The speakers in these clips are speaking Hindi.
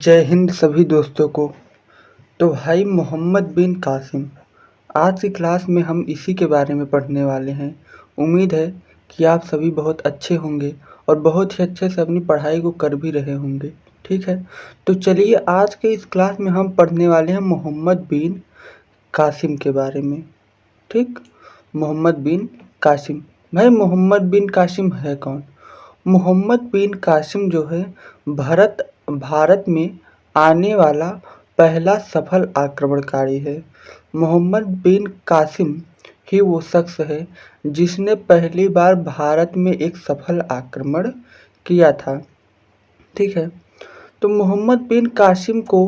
जय हिंद सभी दोस्तों को। तो भाई मोहम्मद बिन कासिम, आज की क्लास में हम इसी के बारे में पढ़ने वाले हैं। उम्मीद है कि आप सभी बहुत अच्छे होंगे और बहुत ही अच्छे से अपनी पढ़ाई को कर भी रहे होंगे। ठीक है, तो चलिए आज के इस क्लास में हम पढ़ने वाले हैं मोहम्मद बिन कासिम के बारे में। ठीक, मोहम्मद बिन कासिम। भाई मोहम्मद बिन कासिम है कौन? मोहम्मद बिन कासिम जो है भारत में आने वाला पहला सफल आक्रमणकारी है। मोहम्मद बिन कासिम ही वो शख्स है जिसने पहली बार भारत में एक सफल आक्रमण किया था। ठीक है, तो मोहम्मद बिन कासिम को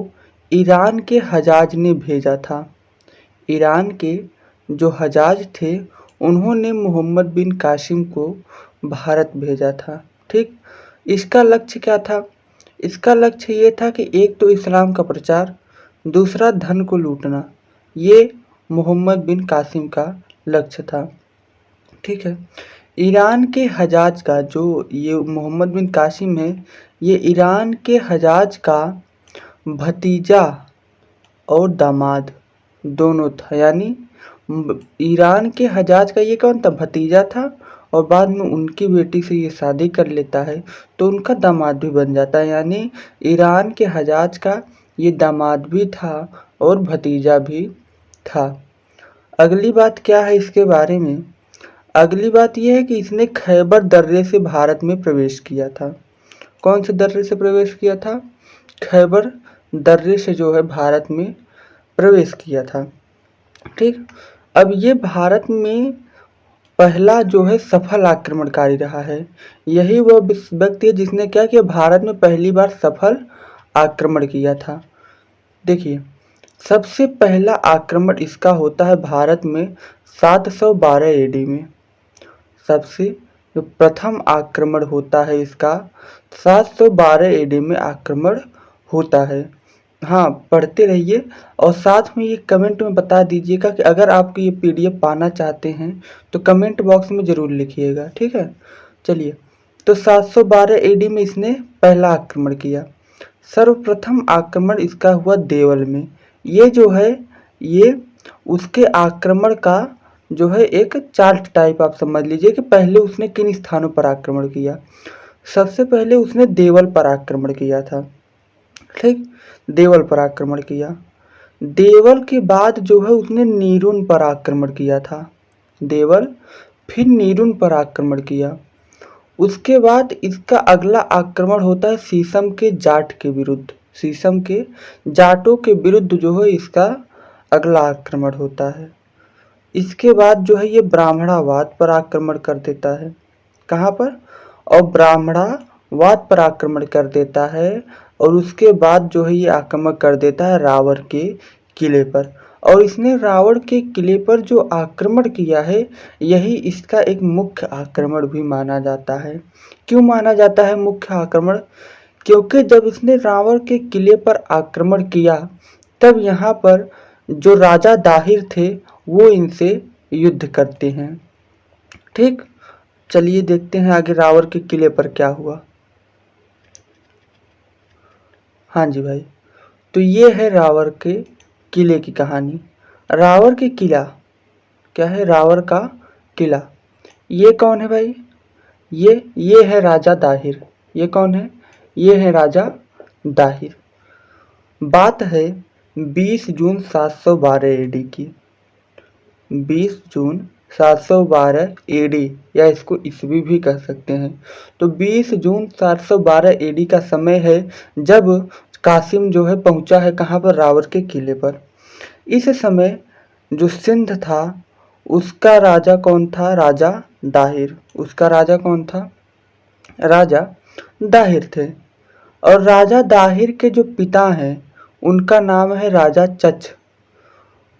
ईरान के हजाज ने भेजा था। ईरान के जो हजाज थे उन्होंने मोहम्मद बिन कासिम को भारत भेजा था। ठीक, इसका लक्ष्य क्या था? इसका लक्ष्य ये था कि एक तो इस्लाम का प्रचार, दूसरा धन को लूटना। ये मोहम्मद बिन कासिम का लक्ष्य था। ठीक है, ईरान के हजाज का जो ये मोहम्मद बिन कासिम है, ये ईरान के हजाज का भतीजा और दामाद दोनों था। यानी ईरान के हजाज का ये कौन था? भतीजा था, और बाद में उनकी बेटी से ये शादी कर लेता है तो उनका दामाद भी बन जाता है। यानी ईरान के हजाज का ये दामाद भी था और भतीजा भी था। अगली बात क्या है इसके बारे में? अगली बात यह है कि इसने खैबर दर्रे से भारत में प्रवेश किया था। कौन से दर्रे से प्रवेश किया था? खैबर दर्रे से जो है भारत में प्रवेश किया था। ठीक, अब ये भारत में पहला जो है सफल आक्रमणकारी रहा है। यही वह व्यक्ति है जिसने क्या किया? भारत में पहली बार सफल आक्रमण किया था। देखिए, सबसे पहला आक्रमण इसका होता है भारत में 712 एडी में। सबसे जो प्रथम आक्रमण होता है इसका 712 एडी में आक्रमण होता है। हाँ, पढ़ते रहिए और साथ में ये कमेंट में बता दीजिएगा कि अगर आपको ये पीडीएफ पाना चाहते हैं तो कमेंट बॉक्स में ज़रूर लिखिएगा। ठीक है, चलिए, तो 712 एडी में इसने पहला आक्रमण किया। सर्वप्रथम आक्रमण इसका हुआ देवल में। ये जो है ये उसके आक्रमण का जो है एक चार्ट टाइप आप समझ लीजिए कि पहले उसने किन स्थानों पर आक्रमण किया। सबसे पहले उसने देवल पर आक्रमण किया था। ठीक, देवल पर आक्रमण किया। देवल के बाद जो है उसने नीरुन पर आक्रमण किया था। देवल, फिर नीरुन पर आक्रमण किया। उसके बाद इसका अगला आक्रमण होता है शीशम के जाट के विरुद्ध। शीशम के जाटों के विरुद्ध जो है इसका अगला आक्रमण होता है। इसके बाद जो है ये ब्राह्मणावाद पर आक्रमण कर देता है। कहाँ पर? और ब्राह्मणावाद पर आक्रमण कर देता है। और उसके बाद जो है ये आक्रमण कर देता है रावण के किले पर। और इसने रावण के किले पर जो आक्रमण किया है यही इसका एक मुख्य आक्रमण भी माना जाता है। क्यों माना जाता है मुख्य आक्रमण? क्योंकि जब इसने रावण के किले पर आक्रमण किया तब यहाँ पर जो राजा दाहिर थे वो इनसे युद्ध करते हैं। ठीक, चलिए देखते हैं आगे रावण के किले पर क्या हुआ। हाँ जी भाई, तो ये है रावण के किले की कहानी। रावण के किला क्या है? रावण का किला। ये कौन है भाई? ये है राजा दाहिर। ये कौन है? ये है राजा दाहिर। बात है 20 जून 712 एडी की। 20 जून 712 एडी, या इसको ईस्वी भी कह सकते हैं। तो 20 जून 712 एडी का समय है जब कासिम जो है पहुंचा है कहाँ पर? रावण के किले पर। इस समय जो सिंध था उसका राजा कौन था? राजा दाहिर। उसका राजा कौन था? राजा दाहिर थे। और राजा दाहिर के जो पिता हैं उनका नाम है राजा चच।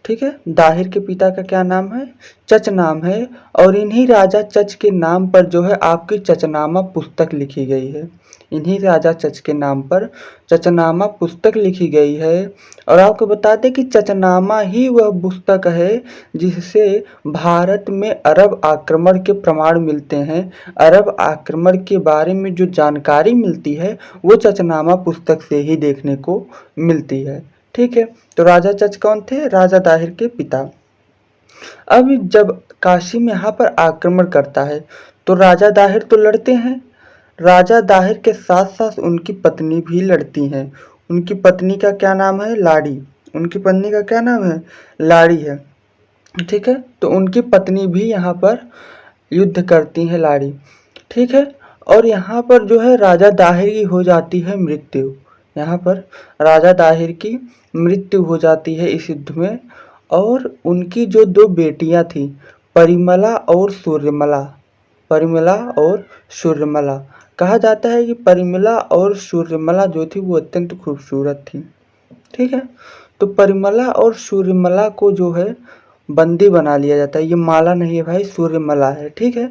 ठीक है, दाहिर के पिता का क्या नाम है? चच नाम है। और इन्हीं राजा चच के नाम पर जो है आपकी चचनामा पुस्तक लिखी गई है। इन्हीं राजा चच के नाम पर चचनामा पुस्तक लिखी गई है। और आपको बता दें कि चचनामा ही वह पुस्तक है जिससे भारत में अरब आक्रमण के प्रमाण मिलते हैं। अरब आक्रमण के बारे में जो जानकारी मिलती है वो चचनामा पुस्तक से ही देखने को मिलती है। ठीक है, तो राजा चच कौन थे? राजा दाहिर के पिता। अब जब कासिम यहाँ पर आक्रमण करता है तो राजा दाहिर तो लड़ते हैं। राजा दाहिर के साथ साथ उनकी पत्नी भी लड़ती हैं। उनकी पत्नी का क्या नाम है? लाड़ी। उनकी पत्नी का क्या नाम है? लाड़ी है। ठीक है, तो उनकी पत्नी भी यहाँ पर युद्ध करती है, लाड़ी। ठीक है, और यहाँ पर जो है राजा दाहिर की हो जाती है मृत्यु। यहाँ पर राजा दाहिर की मृत्यु हो जाती है इस युद्ध में। और उनकी जो दो बेटियां थी, परिमला और सूर्यमला, परिमला और सूर्यमला, कहा जाता है कि परिमला और सूर्यमला जो थी वो अत्यंत खूबसूरत थी। ठीक है, तो परिमला और सूर्यमला को जो है बंदी बना लिया जाता है। ये माला नहीं है भाई, सूर्यमला है। ठीक है,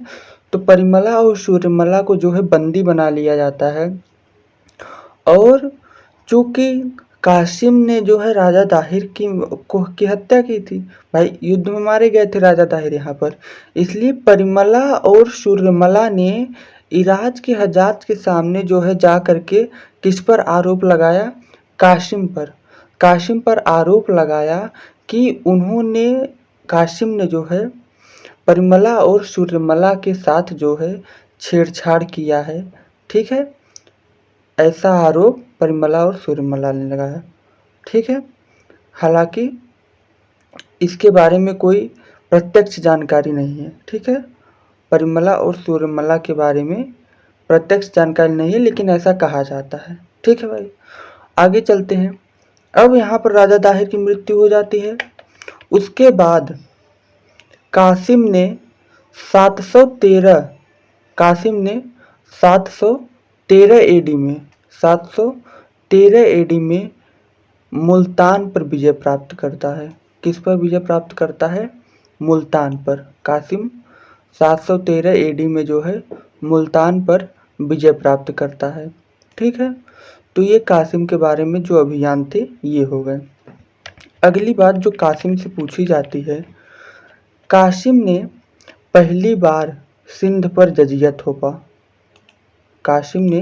तो परिमला और सूर्यमला को जो है बंदी बना लिया जाता है। और चूंकि कासिम ने जो है राजा दाहिर की हत्या की थी, भाई युद्ध में मारे गए थे राजा दाहिर यहाँ पर, इसलिए परिमला और सूर्यमला ने इराज के हजाज के सामने जो है जा करके किस पर आरोप लगाया? कासिम पर। कासिम पर आरोप लगाया कि उन्होंने, कासिम ने जो है परिमला और सूर्यमला के साथ जो है छेड़छाड़ किया है। ठीक है, ऐसा आरोप परिमला और सूर्यमला ने लगाया। ठीक है, हालांकि इसके बारे में कोई प्रत्यक्ष जानकारी नहीं है। ठीक है, परिमला और सूर्यमला के बारे में प्रत्यक्ष जानकारी नहीं है, लेकिन ऐसा कहा जाता है। ठीक है भाई, आगे चलते हैं। अब यहाँ पर राजा दाहिर की मृत्यु हो जाती है। उसके बाद कासिम ने 713 कासिम ने 713 एडी में 713 एडी में मुल्तान पर विजय प्राप्त करता है। किस पर विजय प्राप्त करता है? मुल्तान पर। कासिम 713 एडी में जो है मुल्तान पर विजय प्राप्त करता है। ठीक है, तो ये कासिम के बारे में जो अभियान थे ये हो गए। अगली बात जो कासिम से पूछी जाती है, कासिम ने पहली बार सिंध पर जजिया थोपा। कासिम ने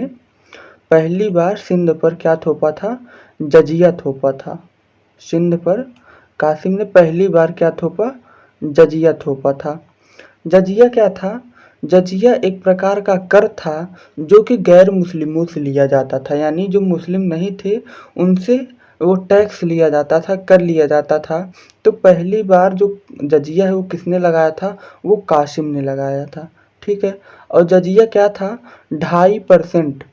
पहली बार सिंध पर क्या थोपा था? जजिया थोपा था। सिंध पर कासिम ने पहली बार क्या थोपा? जजिया थोपा था। जजिया क्या था? जजिया एक प्रकार का कर था जो कि गैर मुस्लिमों से लिया जाता था, यानी जो मुस्लिम नहीं थे उनसे वो टैक्स लिया जाता था, कर लिया जाता था। तो पहली बार जो जजिया है वो किसने लगाया था? वो कासिम ने लगाया था। ठीक है, और जजिया क्या था? 2.5%।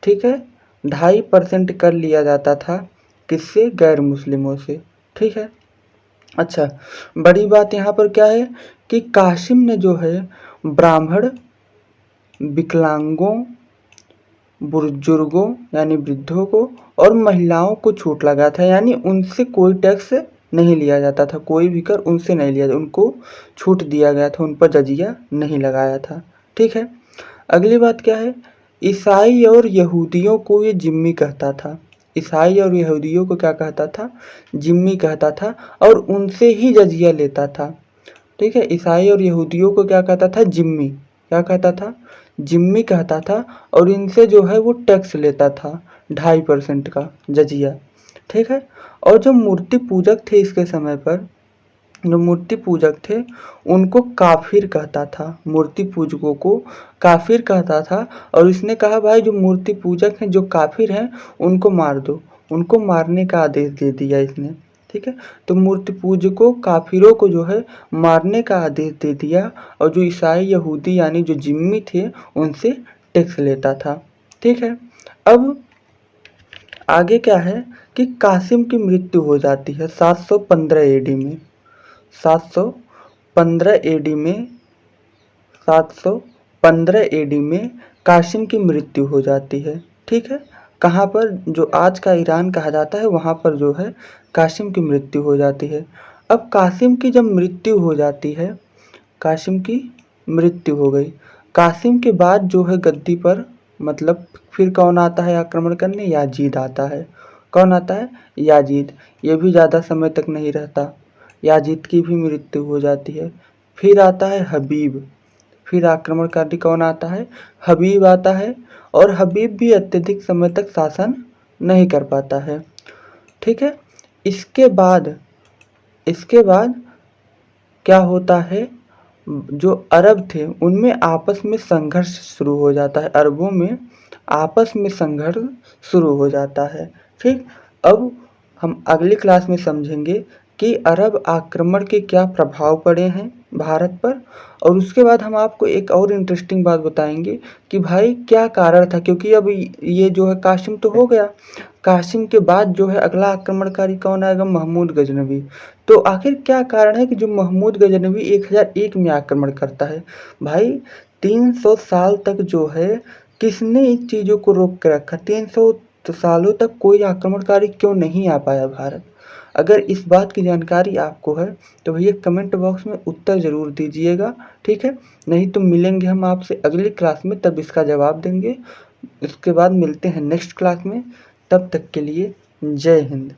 ठीक है, 2.5% कर लिया जाता था। किससे? गैर मुस्लिमों से। ठीक है, अच्छा, बड़ी बात यहाँ पर क्या है कि कासिम ने जो है ब्राह्मण, विकलांगों, बुजुर्गों यानी वृद्धों को और महिलाओं को छूट लगा था, यानी उनसे कोई टैक्स नहीं लिया जाता था, कोई भी कर उनसे नहीं लिया जाता, उनको छूट दिया गया था, उन पर जजिया नहीं लगाया था। ठीक है, अगली बात क्या है? ईसाई और यहूदियों को ये जिम्मी कहता था। ईसाई और यहूदियों को क्या कहता था? जिम्मी कहता था, और उनसे ही जजिया लेता था। ठीक है, ईसाई और यहूदियों को क्या कहता था? जिम्मी। क्या कहता था? जिम्मी कहता था, और इनसे जो है वो टैक्स लेता था 2.5% का जजिया। ठीक है, और जो मूर्ति पूजक थे इसके समय पर, जो मूर्ति पूजक थे उनको काफिर कहता था। मूर्ति पूजकों को काफिर कहता था, और इसने कहा भाई जो मूर्ति पूजक हैं, जो काफिर हैं, उनको मार दो। उनको मारने का आदेश दे दिया इसने। ठीक है, तो मूर्ति पूजकों, काफिरों को जो है मारने का आदेश दे दिया, और जो ईसाई यहूदी यानी जो जिम्मी थे उनसे टैक्स लेता था। ठीक है, अब आगे क्या है कि कासिम की मृत्यु हो जाती है 715 एडी में। 715 एडी में 715 एडी में कासिम की मृत्यु हो जाती है। ठीक है, कहाँ पर? जो आज का ईरान कहा जाता है वहाँ पर जो है कासिम की मृत्यु हो जाती है। अब कासिम की जब मृत्यु हो जाती है, कासिम की मृत्यु हो गई, कासिम के बाद जो है गद्दी पर, मतलब फिर कौन आता है आक्रमण करने? याजीद आता है। कौन आता है? याजीद। ये भी ज़्यादा समय तक नहीं रहता, याजीद की भी मृत्यु हो जाती है। फिर आता है हबीब। फिर आक्रमणकारी कौन आता है? हबीब आता है, और हबीब भी अत्यधिक समय तक शासन नहीं कर पाता है। ठीक है। इसके बाद क्या होता है, जो अरब थे उनमें आपस में संघर्ष शुरू हो जाता है, अरबों में आपस में संघर्ष शुरू हो जाता है। ठीक। अब हम अगली क्लास में समझेंगे कि अरब आक्रमण के क्या प्रभाव पड़े हैं भारत पर, और उसके बाद हम आपको एक और इंटरेस्टिंग बात बताएंगे कि भाई क्या कारण था, क्योंकि अब ये जो है कासिम तो हो गया, कासिम के बाद जो है अगला आक्रमणकारी कौन आएगा? महमूद गजनवी। तो आखिर क्या कारण है कि जो महमूद गजनवी 1001 में आक्रमण करता है? भाई 300 साल तक जो है किसने इन चीज़ों को रोक के रखा? 300 सालों तक कोई आक्रमणकारी क्यों नहीं आ पाया भारत? अगर इस बात की जानकारी आपको है तो भैया कमेंट बॉक्स में उत्तर ज़रूर दीजिएगा। ठीक है। नहीं तो मिलेंगे हम आपसे अगली क्लास में, तब इसका जवाब देंगे। इसके बाद मिलते हैं नेक्स्ट क्लास में। तब तक के लिए जय हिंद।